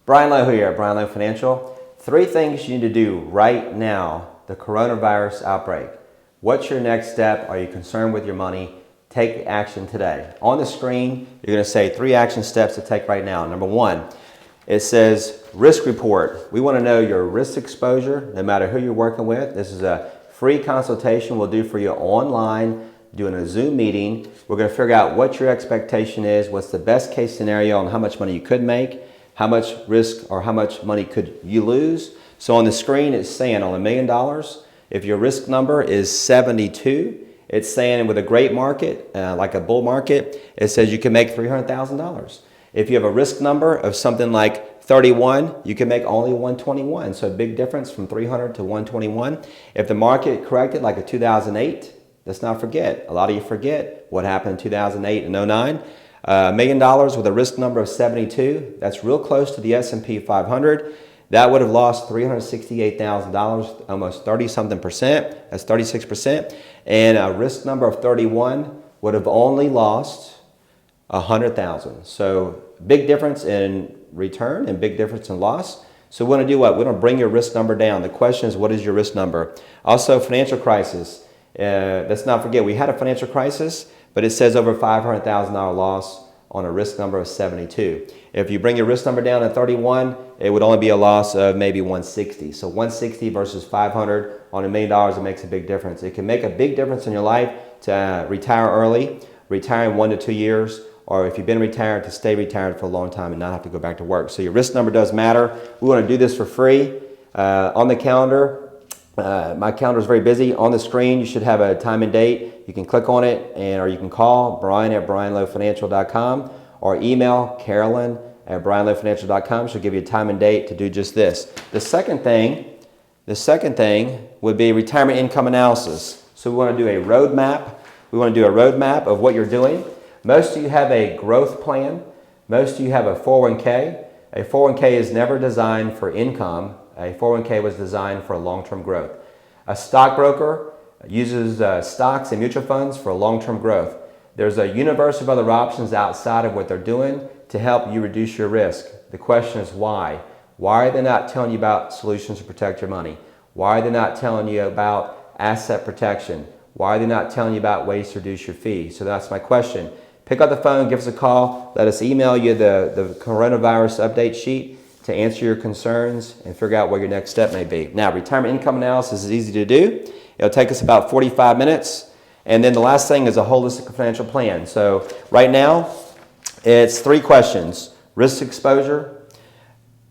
Brian Lowe here at Brian Lowe Financial. 3 things you need to do right now, the coronavirus outbreak. What's your next step? Are you concerned with your money? Take action today. On the screen, you're going to say 3 action steps to take right now. Number 1, it says risk report. We want to know your risk exposure, no matter who you're working with. This is a free consultation we'll do for you online, doing a Zoom meeting. We're going to figure out what your expectation is, what's the best case scenario on how much money you could make, how much risk or how much money could you lose. So on the screen it's saying on $1 million, if your risk number is 72, it's saying with a great market, like a bull market, it says you can make $300,000. If you have a risk number of something like 31, you can make only 121. So a big difference from 300 to 121. If the market corrected like a 2008, let's not forget, a lot of you forget what happened in 2008 and 09. $1 million with a risk number of 72, that's real close to the S&P 500. That would have lost $368,000, almost 30-something percent. That's 36%. And a risk number of 31 would have only lost $100,000. So big difference in return and big difference in loss. So we want to do what? We want to bring your risk number down. The question is, what is your risk number? Also, financial crisis. Let's not forget, we had a financial crisis, but it says over $500,000 loss on a risk number of 72. If you bring your risk number down to 31, it would only be a loss of maybe 160. So 160 versus 500 on $1 million, it makes a big difference. It can make a big difference in your life to retire early, retire in 1 to 2 years, or if you've been retired, to stay retired for a long time and not have to go back to work. So your risk number does matter. We want to do this for free. On the calendar, my calendar is very busy. On the screen, you should have a time and date. You can click on it, or you can call Brian at brianlowefinancial.com or email Carolyn at brianlowefinancial.com. She'll give you a time and date to do just this. The second thing would be retirement income analysis. So we want to do a roadmap. We want to do a roadmap of what you're doing. Most of you have a growth plan. Most of you have a 401k. A 401k is never designed for income. A 401k was designed for long-term growth. A stockbroker uses stocks and mutual funds for long-term growth. There's a universe of other options outside of what they're doing to help you reduce your risk. The question is why? Why are they not telling you about solutions to protect your money? Why are they not telling you about asset protection? Why are they not telling you about ways to reduce your fee? So that's my question. Pick up the phone, give us a call, let us email you the coronavirus update sheet to answer your concerns and figure out what your next step may be. Now, retirement income analysis is easy to do. It'll take us about 45 minutes. And then the last thing is a holistic financial plan. So right now, it's 3 questions: risk exposure,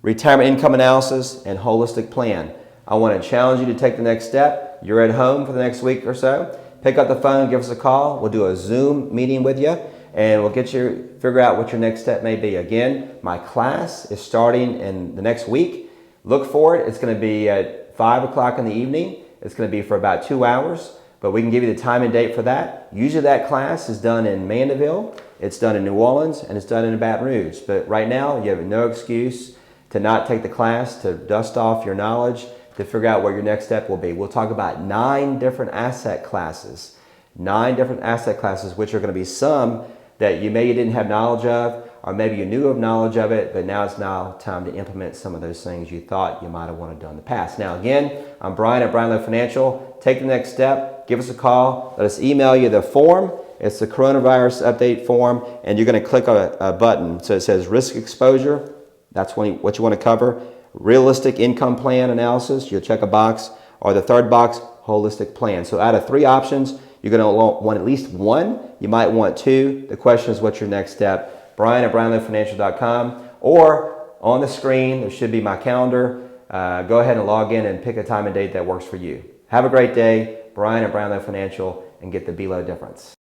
retirement income analysis, and holistic plan. I want to challenge you to take the next step. You're at home for the next week or so. Pick up the phone, give us a call. We'll do a Zoom meeting with you, and we'll get you figure out what your next step may be. Again, my class is starting in the next week. Look for it. It's going to be at 5 o'clock in the evening. It's going to be for about 2 hours, but we can give you the time and date for that. Usually that class is done in Mandeville, it's done in New Orleans, and it's done in Baton Rouge. But right now, you have no excuse to not take the class, to dust off your knowledge, to figure out what your next step will be. We'll talk about 9 different asset classes. 9 different asset classes, which are going to be some that you maybe didn't have knowledge of, or maybe you knew of knowledge of it, but now it's time to implement some of those things you thought you might have wanted done in the past. Now again, I'm Brian at Brian Lowe Financial. Take the next step, give us a call, let us email you the form. It's the coronavirus update form, and you're going to click on a button. So it says risk exposure, that's what you want to cover. Realistic income plan analysis, you'll check a box, or the third box, holistic plan. So out of 3 options, you're going to want at least 1. You might want 2. The question is, what's your next step? Brian at brianlowefinancial.com, or on the screen, there should be my calendar. Go ahead and log in and pick a time and date that works for you. Have a great day. Brian at Brian Lowe Financial, and get the below difference.